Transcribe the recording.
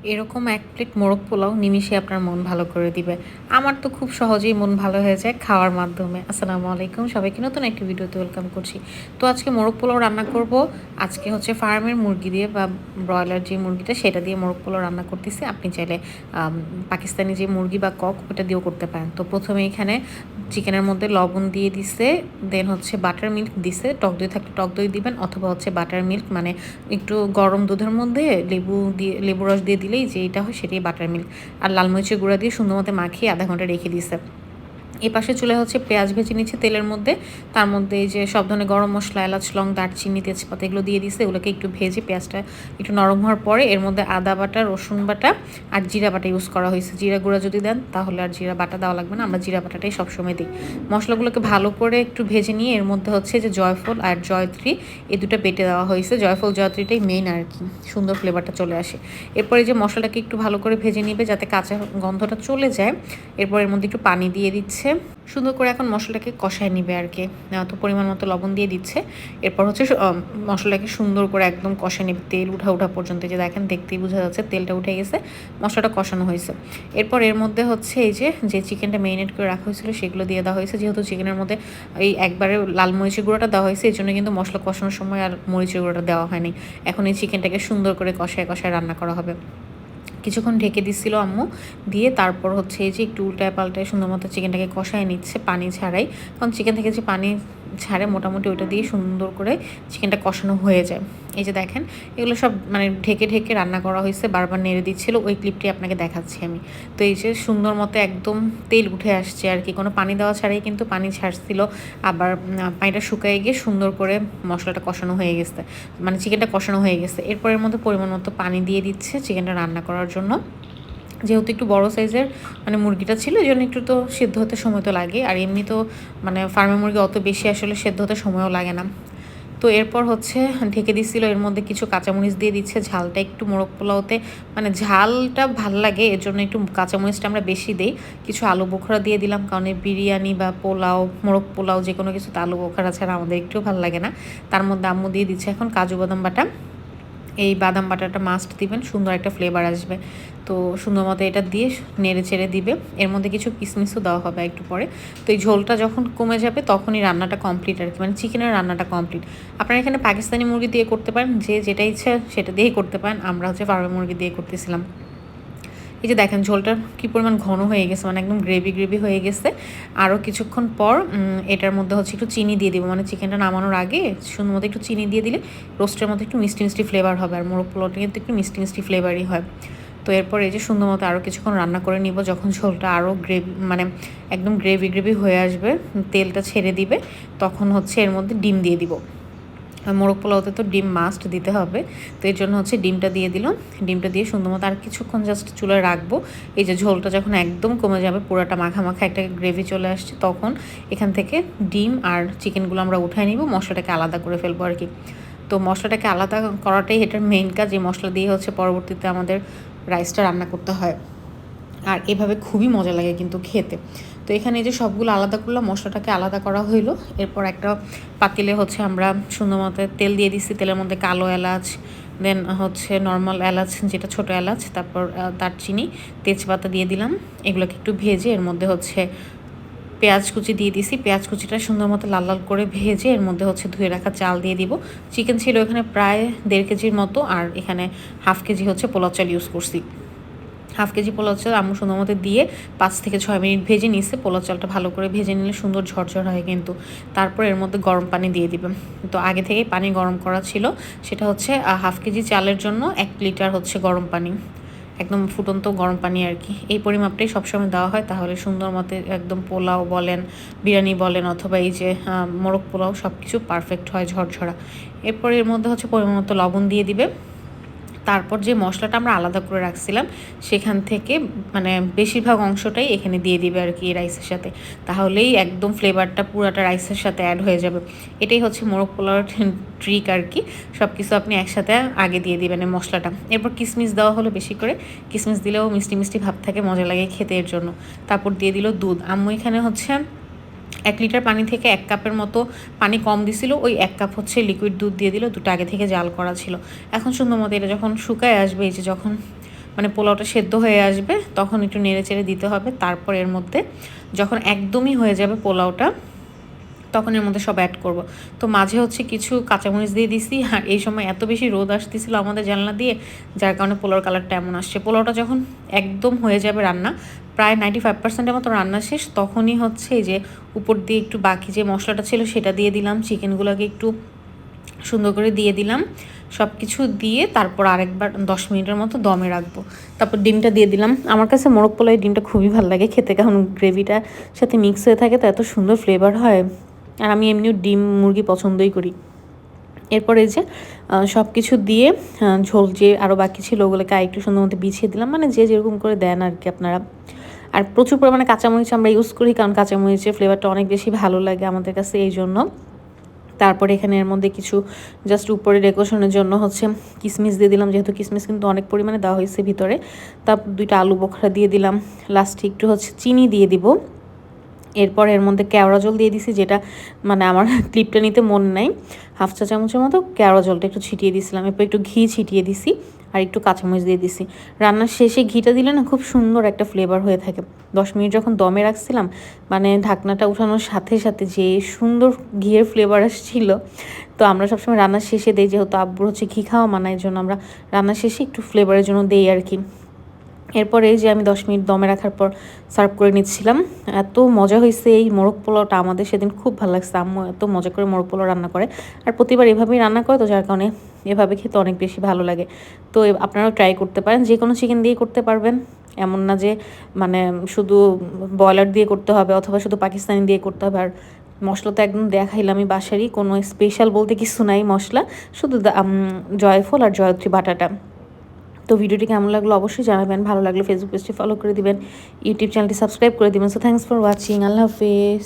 এরকম ১ প্লেট মোরগ পোলাও নিমিষে আপনার মন ভালো করে দিবে। আমার তো খুব সহজেই মন ভালো হয়ে যায় খাওয়ার মাধ্যমে। আসসালামু আলাইকুম, সবাইকে নতুন একটি ভিডিওতে ওয়েলকাম করছি। তো আজকে মোরগ পোলাও রান্না করব। আজকে হচ্ছে ফার্মের মুরগি দিয়ে বা ব্রয়লার যে মুরগিটা সেটা দিয়ে মোরগ পোলাও রান্না করতেছি। আপনি চাইলে পাকিস্তানি যে মুরগি বা কক ওটা দিয়েও করতে পারেন। তো প্রথমে এখানে চিকেনের মধ্যে লবণ দিয়ে দিছে, দেন হচ্ছে বাটার মিল্ক দিছে। টক দই থাকলে টক দই দিবেন, অথবা হচ্ছে বাটার মিল্ক মানে একটু গরম দুধের মধ্যে লেবু রস দিয়ে দিলেই যে এটা হয় সেটাই বাটার মিল্ক। আর লাল মরিচের গুঁড়া দিয়ে সুন্দর মতো মাখিয়ে আধা ঘন্টা রেখে দিছে। এপাশে চুলায় হচ্ছে পেঁয়াজ ভেজে নিচ্ছি তেলের মধ্যে। তার মধ্যে এই যে সব ধরনের গরম মশলা, এলাচ, লং, দারচিনি, তেজপাতা এগুলো দিয়ে দিছে। এগুলোকে একটু ভেজে পেঁয়াজটা একটু নরম হওয়ার পরে এর মধ্যে আদা বাটা, রসুন বাটা আর জিরা বাটা ইউজ করা হয়েছে। জিরা গুঁড়া যদি দেন তাহলে আর জিরা বাটা দেওয়া লাগবে না, আমরা জিরা বাটাটাই সবসময় দিই। মশলাগুলোকে ভালো করে একটু ভেজে নিয়ে এর মধ্যে হচ্ছে যে জয়ফল আর জয়ত্রী এই দুটো বেটে দেওয়া হয়েছে। জয়ফল জয়ত্রীটাই মেইন আর কি, সুন্দর ফ্লেভারটা চলে আসে। এরপরে যে মশলাটাকে একটু ভালো করে ভেজে নিবে যাতে কাঁচা গন্ধটা চলে যায়। এরপর এর মধ্যে একটু পানি দিয়ে দিচ্ছে, সুন্দর করে এখন মশলাটাকে কষায় নিবে আর কি। তো পরিমাণ মতো লবণ দিয়ে দিচ্ছে। এরপর হচ্ছে মশলাটাকে সুন্দর করে একদম কষায় নিবে, তেল উঠা পর্যন্ত। যে দেখেন, দেখতেই বোঝা যাচ্ছে তেলটা উঠে গেছে, মশলাটা কষানো হয়েছে। এরপর এর মধ্যে হচ্ছে এই যে চিকেনটা ম্যারিনেট করে রাখা হয়েছিল সেগুলো দিয়ে দেওয়া হয়েছে। যেহেতু চিকেনের মধ্যে এই একবারে লাল মরিচের গুঁড়োটা দেওয়া হয়েছে, এই জন্য কিন্তু মশলা কষানোর সময় আর মরিচের গুঁড়োটা দেওয়া হয়নি। এখন এই চিকেনটাকে সুন্দর করে কষায় কষায় রান্না করা হবে। কিছুক্ষণ ঢেকে দিচ্ছিল আম্মু, দিয়ে তারপর হচ্ছে এই যে একটু উল্টায় পাল্টায় সুন্দর মতো চিকেনটাকে কষায় নিচ্ছে পানি ছাড়াই। কারণ চিকেন থেকে যে পানি ছাড়ে মোটামুটি ওইটা দিয়ে সুন্দর করে চিকেনটা কষানো হয়ে যায়। এই যে দেখেন, এগুলো সব মানে ঢেকে ঢেকে রান্না করা হয়েছে, বারবার নেড়ে দিচ্ছিল। ওই ক্লিপটি আপনাকে দেখাচ্ছি আমি। তো এই যে সুন্দর মতো একদম তেল উঠে আসছে আর কি, কোনো পানি দেওয়া ছাড়াই কিন্তু পানি ছাড়ছিল। আবার পানিটা শুকায় গিয়ে সুন্দর করে মশলাটা কষানো হয়ে গেছে, মানে চিকেনটা কষানো হয়ে গেছে। এরপরের মধ্যে পরিমাণ মতো পানি দিয়ে দিচ্ছে চিকেনটা রান্না করার জন্য। যেহেতু একটু বড় সাইজের মানে মুরগিটা ছিল, এই জন্য একটু তো সেদ্ধ হতে সময় তো লাগে। আর এমনি তো মানে ফার্মের মুরগি অত বেশি আসলে সেদ্ধ হতে সময়ও লাগে না। তো এরপর হচ্ছে ঢেকে দিচ্ছিল, এর মধ্যে কিছু কাঁচামরিচ দিয়ে দিচ্ছে। ঝালটা একটু মোরগ পোলাওতে মানে ঝালটা ভাল লাগে, এর জন্য একটু কাঁচামরিচটা আমরা বেশি দিই। কিছু আলু বোখরা দিয়ে দিলাম, কারণ এই বিরিয়ানি বা পোলাও, মোরগ পোলাও যে কোনো কিছুতে আলু বোখরা ছাড়া আমাদের একটু ভালো লাগে না। তার মধ্যে আম্মু দিয়ে দিচ্ছে এখন কাজু বাদাম বাটা। এই বাদাম বাটাটা মাস্ট দিবেন, সুন্দর একটা ফ্লেভার আসবে। তো সুন্দর মতো এটা দিয়ে নেড়ে চেড়ে দিবে। এর মধ্যে কিছু কিশমিশও দেওয়া হবে একটু পরে। তো এই ঝোলটা যখন কমে যাবে তখনই রান্নাটা কমপ্লিট আর কি, মানে চিকেনের রান্নাটা কমপ্লিট। আপনারা এখানে পাকিস্তানি মুরগি দিয়ে করতে পারেন, যে যেটা ইচ্ছা সেটা দিয়েই করতে পারেন। আমরা হচ্ছে ফার্মের মুরগি দিয়ে করতেছিলাম। এই যে দেখেন ঝোলটা কী পরিমাণ ঘন হয়ে গেছে, মানে একদম গ্রেভি গ্রেভি হয়ে গেছে। আরও কিছুক্ষণ পর এটার মধ্যে হচ্ছে একটু চিনি দিয়ে দেবো, মানে চিকেনটা নামানোর আগে সুন্দর মতো একটু চিনি দিয়ে দিলে রোস্টের মতো একটু মিষ্টি মিষ্টি ফ্লেভার হবে। আর মোরগ পোলাওটা কিন্তু একটু মিষ্টি মিষ্টি ফ্লেভারই হয়। তো এরপর এই যে সুন্দর মতো আরও কিছুক্ষণ রান্না করে নিব। যখন ঝোলটা আরও গ্রেভি মানে একদম গ্রেভি গ্রেভি হয়ে আসবে, তেলটা ছেড়ে দিবে, তখন হচ্ছে এর মধ্যে ডিম দিয়ে দিব। মোরগ পোলাওতে তো ডিম মাস্ট দিতে হবে। তো এর জন্য হচ্ছে ডিমটা দিয়ে দিলাম। ডিমটা দিয়ে সুন্দর মতো আর কিছুক্ষণ জাস্ট চুলায় রাখবো। এই যে ঝোলটা যখন একদম কমে যাবে, পুরোটা মাখা মাখা একটা গ্রেভি চলে আসছে, তখন এখান থেকে ডিম আর চিকেনগুলো আমরা উঠায় নিব, মশলাটাকে আলাদা করে ফেলবো আর কি। তো মশলাটাকে আলাদা করাটাই এটার মেইন কাজ। এই মশলা দিয়ে হচ্ছে পরবর্তীতে আমাদের রাইসটা রান্না করতে হয়। আর এভাবে খুবই মজা লাগে কিন্তু খেতে। তো এখানে এই যে সবগুলো আলাদা করলাম, মশলাটাকে আলাদা করা হইলো। এরপর একটা পাতিলে হচ্ছে আমরা সুন্দর মতো তেল দিয়ে দিচ্ছি। তেলের মধ্যে কালো এলাচ, দেন হচ্ছে নর্মাল এলাচ যেটা ছোটো এলাচ, তারপর দারচিনি, তেজপাতা দিয়ে দিলাম। এগুলোকে একটু ভেজে এর মধ্যে হচ্ছে পেঁয়াজ কুচি দিয়ে দিছি। পেঁয়াজ কুচিটা সুন্দর মতো লাল লাল করে ভেজে এর মধ্যে হচ্ছে ধুয়ে রাখা চাল দিয়ে দিব। চিকেন ছিল এখানে প্রায় 1.5 কেজির মতো, আর এখানে 1/2 কেজি হচ্ছে পোলাও চাল ইউজ করছি। 1/2 কেজি পোলাও চাল আম্মু সুন্দর মতো দিয়ে 5 থেকে 6 মিনিট ভেজে নিচ্ছে। পোলাও চালটা ভালো করে ভেজে নিলে সুন্দর ঝরঝর হয় কিন্তু। তারপর এর মধ্যে গরম পানি দিয়ে দিবেন। তো আগে থেকেই পানি গরম করা ছিল, সেটা হচ্ছে 1/2 কেজি চালের জন্য 1 লিটার হচ্ছে গরম পানি, একদম ফুটন্ত গরম পানি আর কি। এই পরিমাপটাই সবসময় দেওয়া হয়, তাহলে সুন্দর মতো একদম পোলাও বলেন, বিরিয়ানি বলেন, অথবা এই যে মোরগ পোলাও সব কিছু পারফেক্ট হয়, ঝরঝরা। এরপর এর মধ্যে হচ্ছে পরিমাণ মতো লবণ দিয়ে দিবে। তারপর যে মশলাটা আমরা আলাদা করে রাখছিলাম সেখান থেকে মানে বেশিরভাগ অংশটাই এখানে দিয়ে দিবে আর কি রাইসের সাথে। তাহলেই একদম ফ্লেভারটা পুরাটা রাইসের সাথে অ্যাড হয়ে যাবে। এটাই হচ্ছে মোরগ পোলাওর ট্রিক আর কি। সব কিছু আপনি একসাথে আগে দিয়ে দিবেন এই মশলাটা। এরপর কিশমিশ দেওয়া হলো বেশি করে। কিশমিশ দিলেও মিষ্টি মিষ্টি ভাব থাকে, মজা লাগে খেতে এর জন্য। তারপর দিয়ে দিল দুধ। আম্মু এখানে হচ্ছে 1 লিটার পানি থেকে 1 কাপের মতো পানি কম দিছিল, ওই 1 কাপ হচ্ছে লিকুইড দুধ দিয়ে দিল। দুধটা আগে থেকে জাল করা ছিল। এখন সুন্দর মতো এটা যখন শুকায় আসবে, এই যে যখন মানে পোলাওটা সেদ্ধ হয়ে আসবে তখন একটু নেড়ে চেড়ে দিতে হবে। তারপর এর মধ্যে যখন একদমই হয়ে যাবে পোলাওটা তখন এর মধ্যে সব অ্যাড করব। তো মাঝে হচ্ছে কিছু কাঁচামরিচ দিয়ে দিছি, আর এই সময় এত বেশি রোদ আসতেছিল আমাদের জানলা দিয়ে, যার কারণে পোলাওর কালারটা এমন আসছে। পোলাওটা যখন একদম হয়ে যাবে রান্না, প্রায় 95%-এর মতো রান্না শেষ, তখনই হচ্ছে এই যে উপর দিয়ে একটু বাকি যে মশলাটা ছিল সেটা দিয়ে দিলাম, চিকেনগুলোকে একটু সুন্দর করে দিয়ে দিলাম, সব কিছু দিয়ে তারপর আরেকবার 10 মিনিটের মতো দমে রাখবো। তারপর ডিমটা দিয়ে দিলাম। আমার কাছে মোরগ পোলাও ডিমটা খুবই ভালো লাগে খেতে, কারণ গ্রেভিটা সাথে মিক্স হয়ে থাকে তো এত সুন্দর ফ্লেভার হয়। আর আমি এমনিও ডিম মুরগি পছন্দই করি। এরপর এই যে সব কিছু দিয়ে ঝোল যে আরও বাকি ছিল ওগুলোকে একটু সুন্দর মতো বিছিয়ে দিলাম, মানে যে যেরকম করে দেন আর কি আপনারা। আর প্রচুর পরিমাণে কাঁচামরিচ আমরা ইউজ করি, কারণ কাঁচামরিচের ফ্লেভারটা অনেক বেশি ভালো লাগে আমাদের কাছে, এই জন্য। তারপরে এখানে এর মধ্যে কিছু জাস্ট উপরে ডেকোরেশনের জন্য হচ্ছে কিশমিশ দিয়ে দিলাম, যেহেতু কিশমিশ কিন্তু অনেক পরিমাণে দেওয়া হয়েছে ভিতরে। তারপর 2টা আলু বোখরা দিয়ে দিলাম, লাস্টে একটু হচ্ছে চিনি দিয়ে দিব। এরপর এর মধ্যে কেওড়া জল দিয়ে দিছি, যেটা মানে আমার ক্লিপটা নিতে মন নাই, 1/2 চা চামচের মতো কেওড়া জলটা একটু ছিটিয়ে দিছিলাম। এরপর একটু ঘি ছিটিয়ে দিছি আর একটু কাঁচামরিচ দিয়ে দিছি। রান্নার শেষে ঘিটা দিলে না খুব সুন্দর একটা ফ্লেভার হয়ে থাকে। 10 মিনিট যখন দমে রাখছিলাম, মানে ঢাকনাটা উঠানোর সাথে সাথে যে সুন্দর ঘিয়ের ফ্লেভার আসছিল। তো আমরা সবসময় রান্নার শেষে দিই, যেহেতু আব্বুর হচ্ছে ঘি খাওয়া মানায়, জন্য আমরা রান্নার শেষে একটু ফ্লেভারের জন্য দিই আর কি। এরপর এই যে আমি 10 মিনিট দমে রাখার পর সার্ভ করে নিচ্ছিলাম। এত মজা হয়েছে এই মোরগ পোলাওটা, আমাদের সেদিন খুব ভালো লাগছে। আম্মু এত মজা করে মোরগ পোলাও রান্না করে, আর প্রতিবার এভাবেই রান্না করে, তো যার কারণে এভাবে খেতে অনেক বেশি ভালো লাগে। তো আপনারাও ট্রাই করতে পারেন, যে কোনো চিকেন দিয়ে করতে পারবেন, এমন না যে মানে শুধু ব্রয়লার দিয়ে করতে হবে অথবা শুধু পাকিস্তানি দিয়ে করতে হবে। আর মশলা তো একদম দেখাইলাম, আমি বাসারই, কোনো স্পেশাল বলতে কিছু নাই মশলা, শুধু জয়ফল আর জয়ত্রী বাটাটা। তো ভিডিওটি কেমন লাগলো অবশ্যই জানাবেন, ভালো লাগলে ফেসবুক পেজটি ফলো করে দিবেন, ইউটিউব চ্যানেলটি সাবস্ক্রাইব করে দিবেন। সো থ্যাংকস ফর ওয়াচিং, আল্লাহ হাফেজ।